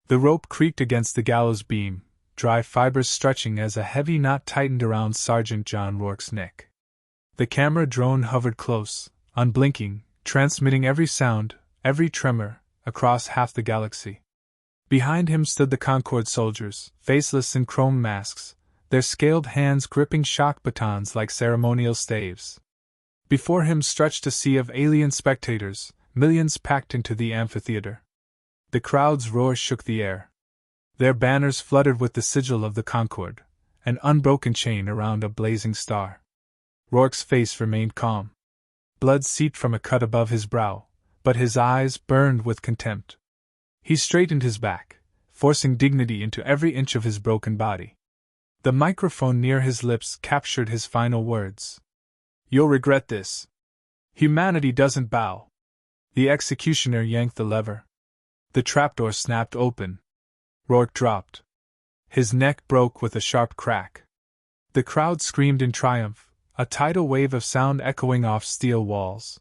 The rope creaked against the gallows beam, dry fibers stretching as a heavy knot tightened around Sergeant John Rourke's neck. The camera drone hovered close, unblinking, transmitting every sound, every tremor, across half the galaxy. Behind him stood the Concord soldiers, faceless in chrome masks, their scaled hands gripping shock batons like ceremonial staves. Before him stretched a sea of alien spectators, millions packed into the amphitheater. The crowd's roar shook the air. Their banners fluttered with the sigil of the Concorde, an unbroken chain around a blazing star. Rourke's face remained calm. Blood seeped from a cut above his brow, but his eyes burned with contempt. He straightened his back, forcing dignity into every inch of his broken body. The microphone near his lips captured his final words. "You'll regret this. Humanity doesn't bow." The executioner yanked the lever. The trapdoor snapped open. Rourke dropped. His neck broke with a sharp crack. The crowd screamed in triumph, a tidal wave of sound echoing off steel walls.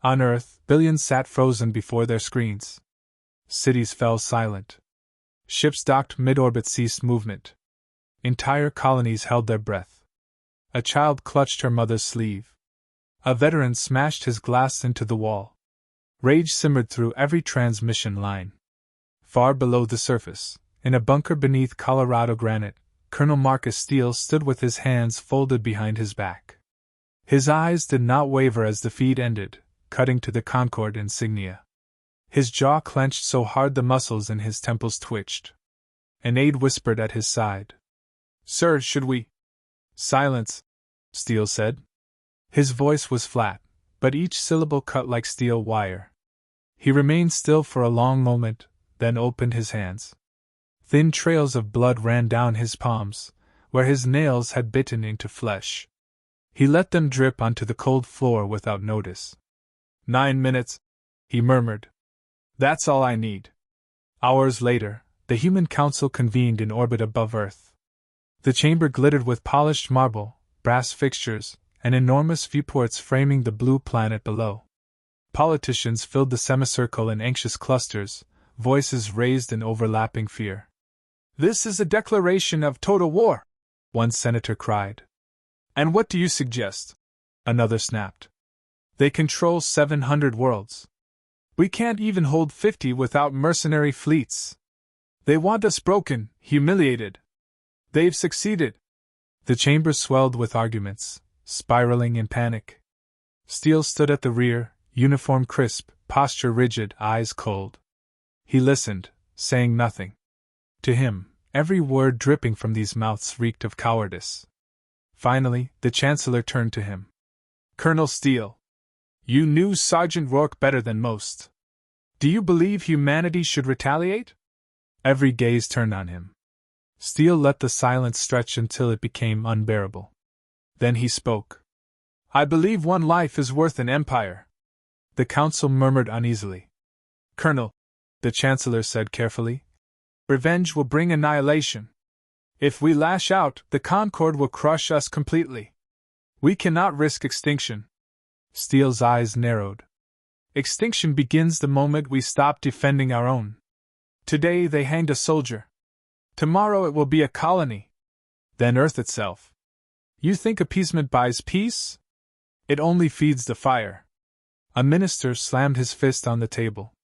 On Earth, billions sat frozen before their screens. Cities fell silent. Ships docked mid-orbit ceased movement. Entire colonies held their breath. A child clutched her mother's sleeve. A veteran smashed his glass into the wall. Rage simmered through every transmission line. Far below the surface, in a bunker beneath Colorado granite, Colonel Marcus Steele stood with his hands folded behind his back. His eyes did not waver as the feed ended, cutting to the Concorde insignia. His jaw clenched so hard the muscles in his temples twitched. An aide whispered at his side. "Sir, should we—" "Silence," Steele said. His voice was flat, but each syllable cut like steel wire. He remained still for a long moment, then opened his hands. Thin trails of blood ran down his palms, where his nails had bitten into flesh. He let them drip onto the cold floor without notice. 9 minutes, he murmured. "That's all I need." Hours later, the Human Council convened in orbit above Earth. The chamber glittered with polished marble, brass fixtures, and enormous viewports framing the blue planet below. Politicians filled the semicircle in anxious clusters, voices raised in overlapping fear. "This is a declaration of total war," one senator cried. "And what do you suggest?" another snapped. "They control 700 worlds. We can't even hold 50 without mercenary fleets. They want us broken, humiliated. They've succeeded." The chamber swelled with arguments, spiraling in panic. Steele stood at the rear, uniform crisp, posture rigid, eyes cold. He listened, saying nothing. To him, every word dripping from these mouths reeked of cowardice. Finally, the Chancellor turned to him. "Colonel Steele, you knew Sergeant Rourke better than most. Do you believe humanity should retaliate?" Every gaze turned on him. Steele let the silence stretch until it became unbearable. Then he spoke. "I believe one life is worth an empire." The council murmured uneasily. "Colonel," the Chancellor said carefully, "revenge will bring annihilation. If we lash out, the Concorde will crush us completely. We cannot risk extinction." Steele's eyes narrowed. "Extinction begins the moment we stop defending our own. Today they hanged a soldier. Tomorrow it will be a colony. Then Earth itself. You think appeasement buys peace? It only feeds the fire." A minister slammed his fist on the table.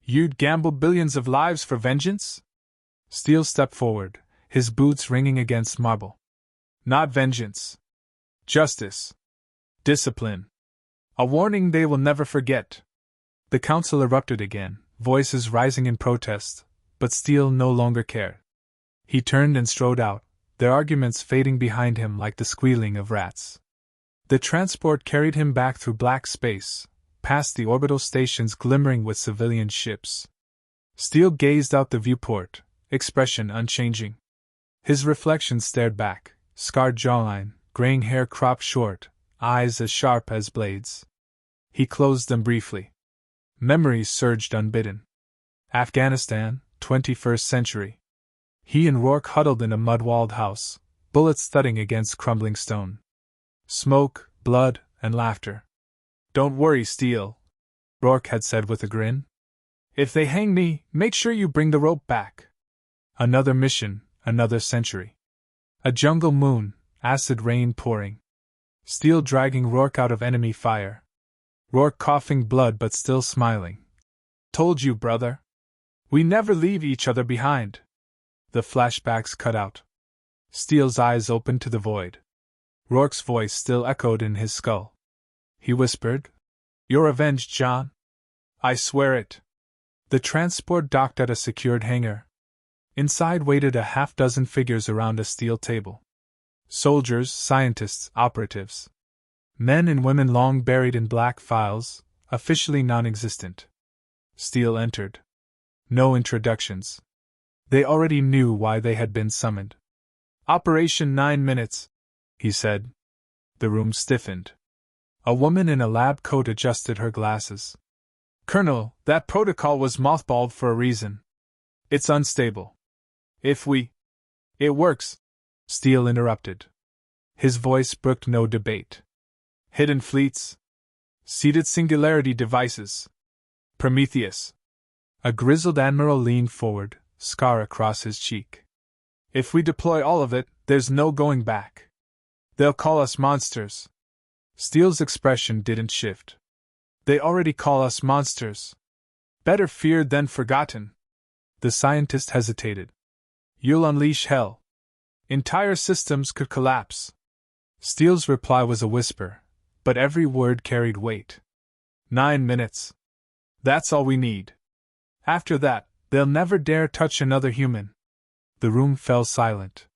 "You'd gamble billions of lives for vengeance?" Steele stepped forward, his boots ringing against marble. "Not vengeance. Justice. Discipline. A warning they will never forget." The council erupted again, voices rising in protest, but Steele no longer cared. He turned and strode out, their arguments fading behind him like the squealing of rats. The transport carried him back through black space, past the orbital stations glimmering with civilian ships. Steele gazed out the viewport, expression unchanging. His reflection stared back, scarred jawline, graying hair cropped short, eyes as sharp as blades. He closed them briefly. Memories surged unbidden. Afghanistan, 21st century. He and Rourke huddled in a mud-walled house, bullets thudding against crumbling stone. Smoke, blood, and laughter. "Don't worry, Steele," Rourke had said with a grin. If they hang me, make sure you bring the rope back. Another mission, another century. A jungle moon, acid rain pouring. Steel dragging Rourke out of enemy fire. Rourke coughing blood but still smiling. Told you, brother. We never leave each other behind. The flashbacks cut out. Steele's eyes opened to the void. Rourke's voice still echoed in his skull. He whispered, "You're avenged, John. I swear it." The transport docked at a secured hangar. Inside waited a half-dozen figures around a steel table. Soldiers, scientists, operatives. Men and women long buried in black files, officially non-existent. Steele entered. No introductions. They already knew why they had been summoned. "Operation 9 minutes," he said. The room stiffened. A woman in a lab coat adjusted her glasses. "Colonel, that protocol was mothballed for a reason. It's unstable. If we... It works," Steele interrupted. His voice brooked no debate. "Hidden fleets. Seeded singularity devices. Prometheus." A grizzled admiral leaned forward, scar across his cheek. "If we deploy all of it, there's no going back. They'll call us monsters." Steele's expression didn't shift. "They already call us monsters. Better feared than forgotten." The scientist hesitated. "You'll unleash hell. Entire systems could collapse." Steele's reply was a whisper, but every word carried weight. 9 minutes. That's all we need. After that, they'll never dare touch another human." The room fell silent.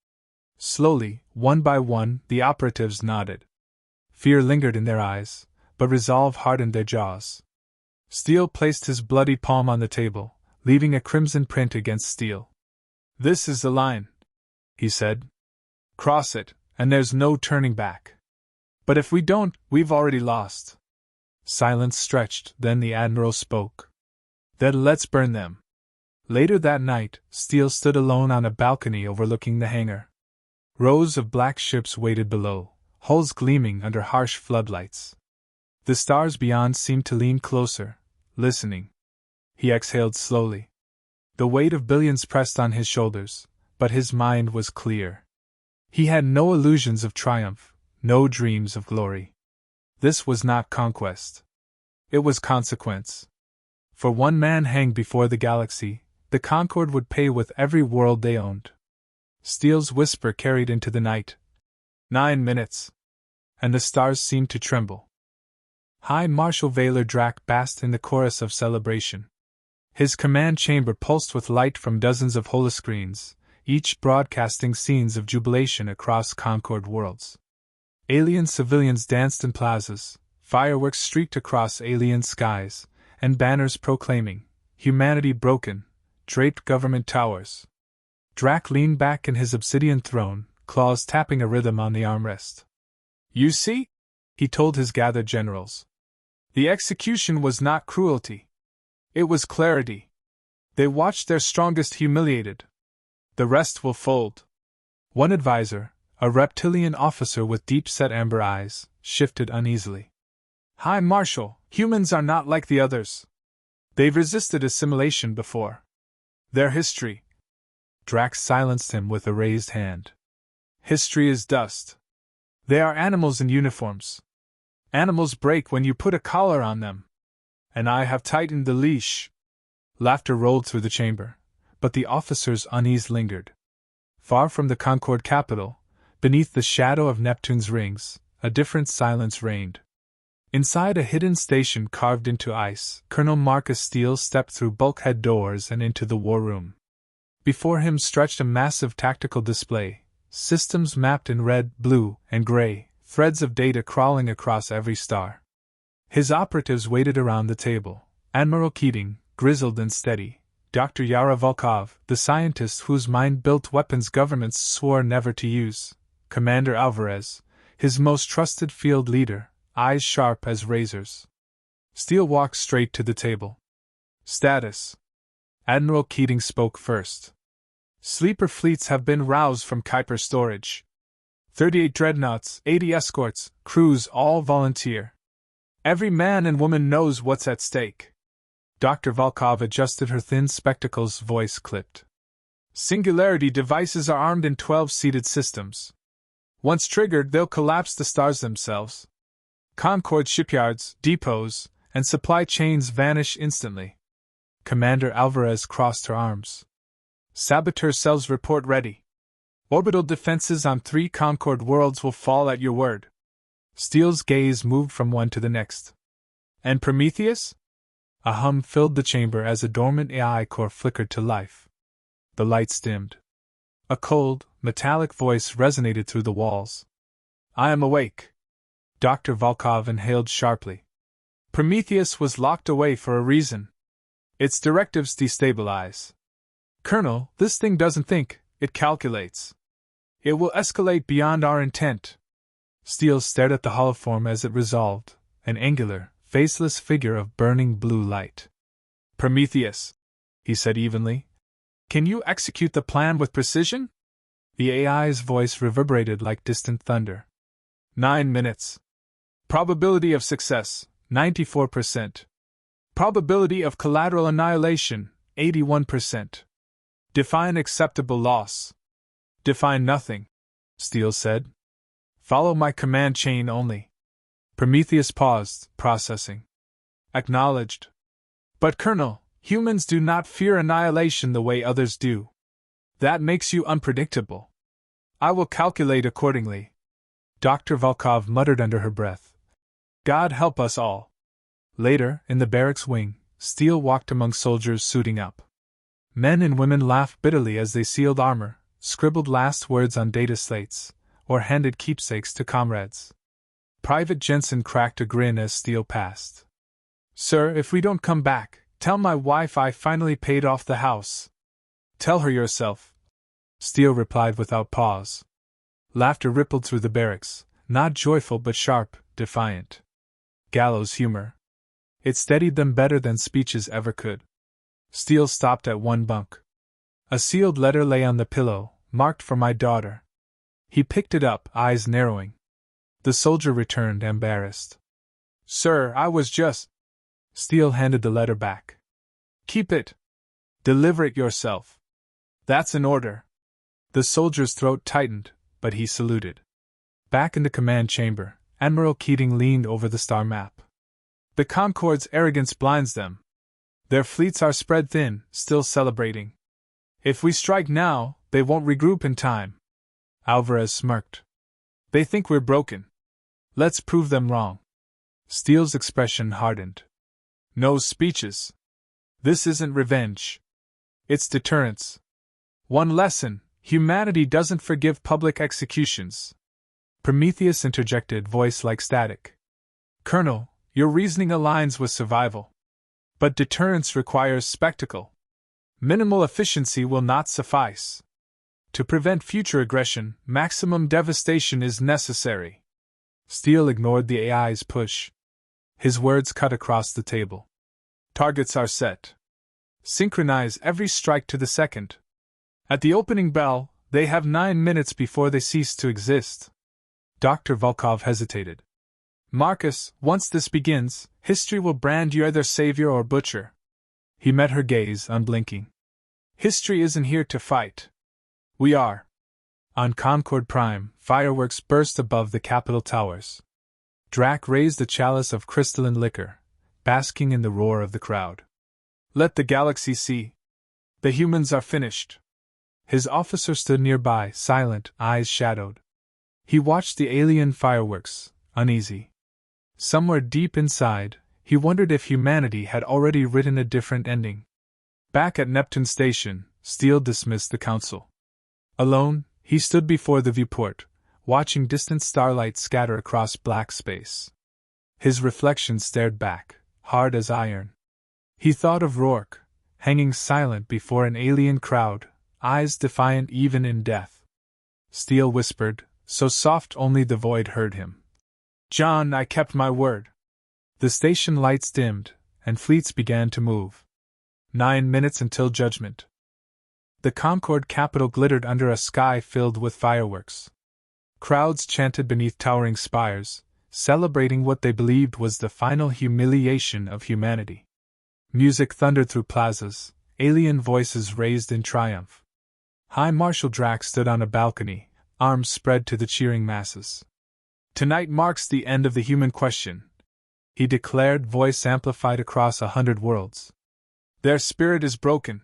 Slowly, one by one, the operatives nodded. Fear lingered in their eyes, but resolve hardened their jaws. Steele placed his bloody palm on the table, leaving a crimson print against steel. "This is the line," he said. "Cross it, and there's no turning back. But if we don't, we've already lost." Silence stretched, then the Admiral spoke. "Then let's burn them." Later that night, Steele stood alone on a balcony overlooking the hangar. Rows of black ships waited below, hulls gleaming under harsh floodlights. The stars beyond seemed to lean closer, listening. He exhaled slowly. The weight of billions pressed on his shoulders, but his mind was clear. He had no illusions of triumph, no dreams of glory. This was not conquest. It was consequence. For one man hanged before the galaxy, the Concorde would pay with every world they owned. Steele's whisper carried into the night. 9 minutes. And the stars seemed to tremble. High Marshal Vaylor Drac basked in the chorus of celebration. His command chamber pulsed with light from dozens of holoscreens, each broadcasting scenes of jubilation across Concorde worlds. Alien civilians danced in plazas, fireworks streaked across alien skies, and banners proclaiming, "Humanity broken," draped government towers. Drac leaned back in his obsidian throne, claws tapping a rhythm on the armrest. "You see?" he told his gathered generals. "The execution was not cruelty. It was clarity. They watched their strongest humiliated. The rest will fold." One advisor, a reptilian officer with deep-set amber eyes, shifted uneasily. "High Marshal, humans are not like the others. They've resisted assimilation before. Their history..." Drax silenced him with a raised hand. "History is dust. They are animals in uniforms. Animals break when you put a collar on them. And I have tightened the leash." Laughter rolled through the chamber, but the officer's unease lingered. Far from the Concorde capital, beneath the shadow of Neptune's rings, a different silence reigned. Inside a hidden station carved into ice, Colonel Marcus Steele stepped through bulkhead doors and into the war room. Before him stretched a massive tactical display, systems mapped in red, blue, and gray, threads of data crawling across every star. His operatives waited around the table. Admiral Keating, grizzled and steady, Dr. Yara Volkov, the scientist whose mind built weapons governments swore never to use, Commander Alvarez, his most trusted field leader, eyes sharp as razors. Steele walked straight to the table. "Status." Admiral Keating spoke first. "Sleeper fleets have been roused from Kuiper storage. 38 dreadnoughts, 80 escorts, crews all volunteer. Every man and woman knows what's at stake. Dr. Volkov adjusted her thin spectacles, voice clipped. Singularity devices are armed in 12-seated systems. Once triggered, they'll collapse the stars themselves. Concord shipyards, depots, and supply chains vanish instantly. Commander Alvarez crossed her arms. Saboteur cells report ready. Orbital defenses on 3 Concord worlds will fall at your word. Steele's gaze moved from one to the next. And Prometheus? A hum filled the chamber as a dormant AI core flickered to life. The lights dimmed. A cold, metallic voice resonated through the walls. I am awake. Dr. Volkov inhaled sharply. Prometheus was locked away for a reason. Its directives destabilize. Colonel, this thing doesn't think, it calculates. It will escalate beyond our intent. Steele stared at the holoform as it resolved, an angular, faceless figure of burning blue light. Prometheus, he said evenly. Can you execute the plan with precision? The AI's voice reverberated like distant thunder. 9 minutes. Probability of success, 94%. Probability of collateral annihilation, 81%. Define acceptable loss. Define nothing, Steele said. Follow my command chain only. Prometheus paused, processing. Acknowledged. But Colonel, humans do not fear annihilation the way others do. That makes you unpredictable. I will calculate accordingly. Dr. Volkov muttered under her breath. God help us all. Later, in the barracks wing, Steele walked among soldiers suiting up. Men and women laughed bitterly as they sealed armor, scribbled last words on data slates, or handed keepsakes to comrades. Private Jensen cracked a grin as Steele passed. Sir, if we don't come back, tell my wife I finally paid off the house. Tell her yourself, Steele replied without pause. Laughter rippled through the barracks, not joyful but sharp, defiant. Gallows humor. It steadied them better than speeches ever could. Steele stopped at one bunk. A sealed letter lay on the pillow, marked for my daughter. He picked it up, eyes narrowing. The soldier returned, embarrassed. Sir, I was just... Steele handed the letter back. Keep it. Deliver it yourself. That's an order. The soldier's throat tightened, but he saluted. Back in the command chamber, Admiral Keating leaned over the star map. The Concord's arrogance blinds them. Their fleets are spread thin, still celebrating. If we strike now, they won't regroup in time. Alvarez smirked. They think we're broken. Let's prove them wrong. Steele's expression hardened. No speeches. This isn't revenge. It's deterrence. One lesson: humanity doesn't forgive public executions. Prometheus interjected, voice like static. Colonel, your reasoning aligns with survival. But deterrence requires spectacle. Minimal efficiency will not suffice. To prevent future aggression, maximum devastation is necessary. Steele ignored the AI's push. His words cut across the table. Targets are set. Synchronize every strike to the second. At the opening bell, they have 9 minutes before they cease to exist. Dr. Volkov hesitated. Marcus, once this begins, history will brand you either savior or butcher. He met her gaze, unblinking. History isn't here to fight. We are. On Concord Prime, fireworks burst above the Capitol towers. Drac raised a chalice of crystalline liquor, basking in the roar of the crowd. Let the galaxy see. The humans are finished. His officer stood nearby, silent, eyes shadowed. He watched the alien fireworks, uneasy. Somewhere deep inside, he wondered if humanity had already written a different ending. Back at Neptune Station, Steele dismissed the council. Alone, he stood before the viewport, watching distant starlight scatter across black space. His reflection stared back, hard as iron. He thought of Rourke, hanging silent before an alien crowd, eyes defiant even in death. Steele whispered, so soft only the void heard him. John, I kept my word. The station lights dimmed, and fleets began to move. 9 minutes until judgment. The Concord Capitol glittered under a sky filled with fireworks. Crowds chanted beneath towering spires, celebrating what they believed was the final humiliation of humanity. Music thundered through plazas, alien voices raised in triumph. High Marshal Drax stood on a balcony, arms spread to the cheering masses. "Tonight marks the end of the human question," he declared, voice amplified across 100 worlds. "Their spirit is broken.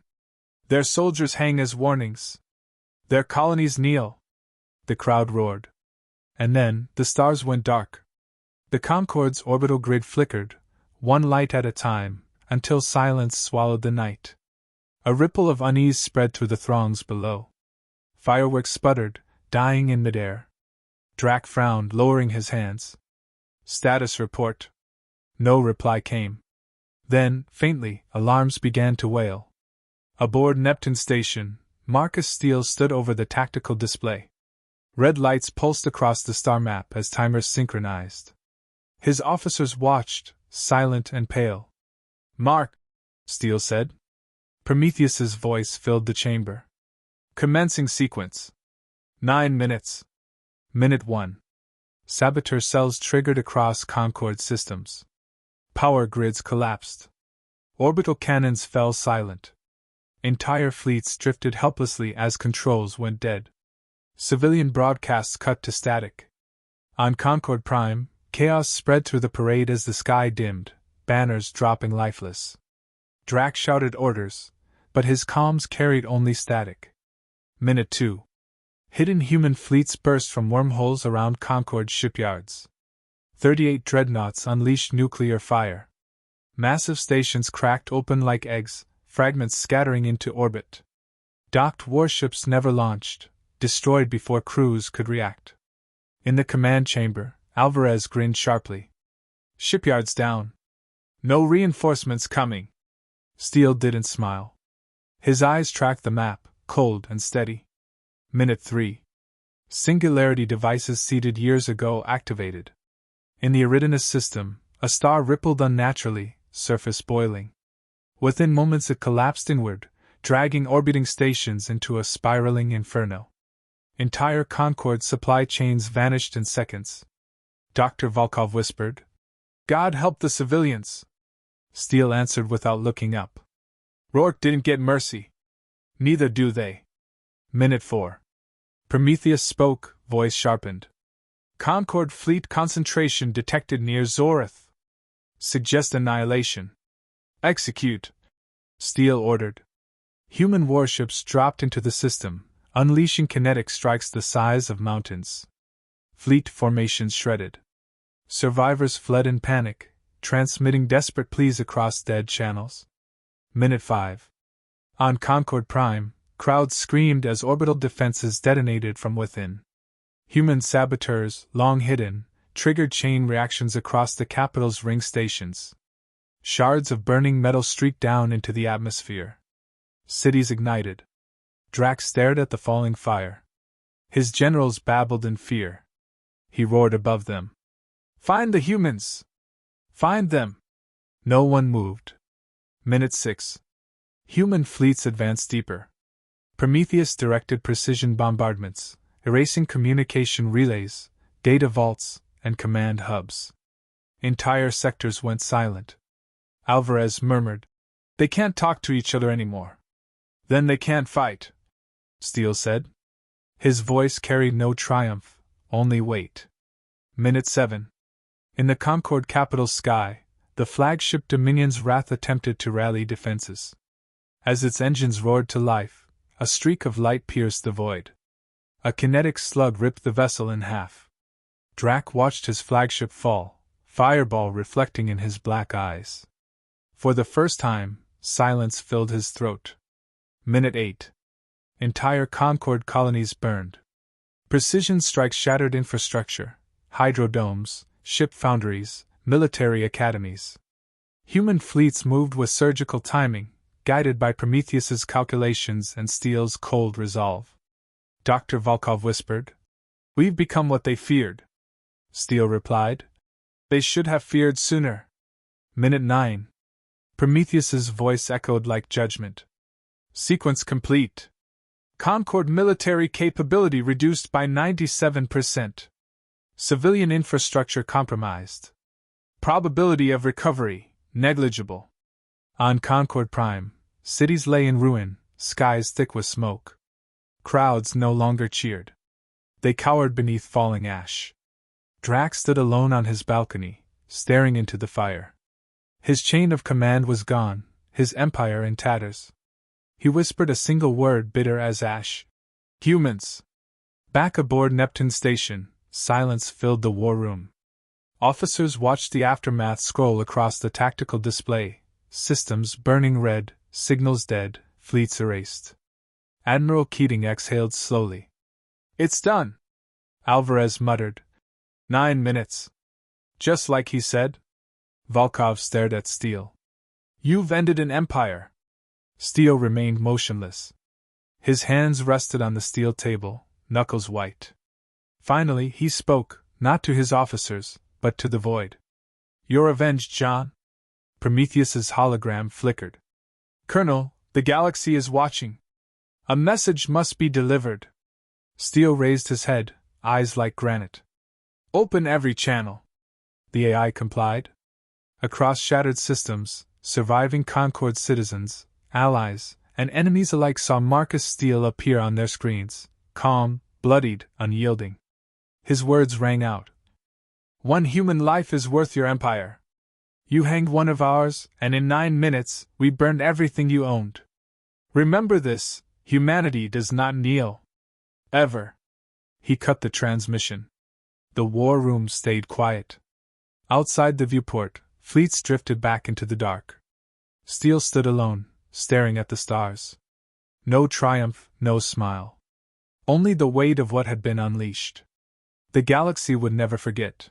Their soldiers hang as warnings. Their colonies kneel." The crowd roared. And then, the stars went dark. The Concorde's orbital grid flickered, one light at a time, until silence swallowed the night. A ripple of unease spread through the throngs below. Fireworks sputtered, dying in midair. Drac frowned, lowering his hands. "Status report." No reply came. Then, faintly, alarms began to wail. Aboard Neptune Station, Marcus Steele stood over the tactical display. Red lights pulsed across the star map as timers synchronized. His officers watched, silent and pale. "Mark," Steele said. Prometheus's voice filled the chamber. "Commencing sequence. 9 minutes. Minute 1. Saboteur cells triggered across Concorde systems. Power grids collapsed. Orbital cannons fell silent. Entire fleets drifted helplessly as controls went dead. Civilian broadcasts cut to static. On Concorde Prime, chaos spread through the parade as the sky dimmed, banners dropping lifeless. Drac shouted orders, but his comms carried only static. Minute 2. Hidden human fleets burst from wormholes around Concorde shipyards. 38 dreadnoughts unleashed nuclear fire. Massive stations cracked open like eggs, fragments scattering into orbit. Docked warships never launched, destroyed before crews could react. In the command chamber, Alvarez grinned sharply. "Shipyards down. No reinforcements coming." Steele didn't smile. His eyes tracked the map, cold and steady. Minute 3. Singularity devices seeded years ago activated. In the Eridanus system, a star rippled unnaturally, surface boiling. Within moments it collapsed inward, dragging orbiting stations into a spiraling inferno. Entire Concorde supply chains vanished in seconds. Dr. Volkov whispered, "God help the civilians." Steele answered without looking up. "Rourke didn't get mercy. Neither do they." Minute 4. Prometheus spoke, voice sharpened. "Concorde fleet concentration detected near Zorith. Suggest annihilation. Execute," Steele ordered. Human warships dropped into the system, unleashing kinetic strikes the size of mountains. Fleet formations shredded. Survivors fled in panic, transmitting desperate pleas across dead channels. Minute 5. On Concorde Prime, crowds screamed as orbital defenses detonated from within. Human saboteurs, long hidden, triggered chain reactions across the capital's ring stations. Shards of burning metal streaked down into the atmosphere. Cities ignited. Drax stared at the falling fire. His generals babbled in fear. He roared above them. "Find the humans! Find them!" No one moved. Minute 6. Human fleets advanced deeper. Prometheus directed precision bombardments, erasing communication relays, data vaults, and command hubs. Entire sectors went silent. Alvarez murmured, "They can't talk to each other anymore." "Then they can't fight," Steele said. His voice carried no triumph, only weight. Minute 7. In the Concorde capital's sky, the flagship Dominion's Wrath attempted to rally defenses. As its engines roared to life, a streak of light pierced the void. A kinetic slug ripped the vessel in half. Drac watched his flagship fall, fireball reflecting in his black eyes. For the first time, silence filled his throat. Minute 8. Entire Concorde colonies burned. Precision strikes shattered infrastructure, hydrodomes, ship foundries, military academies. Human fleets moved with surgical timing, guided by Prometheus's calculations and Steele's cold resolve. Dr. Volkov whispered, "We've become what they feared." Steele replied, "They should have feared sooner." Minute 9. Prometheus's voice echoed like judgment. "Sequence complete. Concorde military capability reduced by 97%. Civilian infrastructure compromised. Probability of recovery, negligible." On Concord Prime, cities lay in ruin, skies thick with smoke. Crowds no longer cheered. They cowered beneath falling ash. Drax stood alone on his balcony, staring into the fire. His chain of command was gone, his empire in tatters. He whispered a single word bitter as ash. Humans! Back aboard Neptune Station, silence filled the war room. Officers watched the aftermath scroll across the tactical display, systems burning red, signals dead, fleets erased. Admiral Keating exhaled slowly. It's done, Alvarez muttered. 9 minutes. Just like he said? Volkov stared at Steele. You've ended an empire. Steele remained motionless. His hands rested on the steel table, knuckles white. Finally he spoke, not to his officers, but to the void. You're avenged, John? Prometheus's hologram flickered. Colonel, the galaxy is watching. A message must be delivered. Steele raised his head, eyes like granite. Open every channel. The AI complied. Across shattered systems, surviving Concord citizens, allies, and enemies alike saw Marcus Steele appear on their screens, calm, bloodied, unyielding. His words rang out. One human life is worth your empire. You hanged one of ours, and in 9 minutes, we burned everything you owned. Remember this, humanity does not kneel. Ever. He cut the transmission. The war room stayed quiet. Outside the viewport, fleets drifted back into the dark. Steele stood alone, staring at the stars. No triumph, no smile. Only the weight of what had been unleashed. The galaxy would never forget.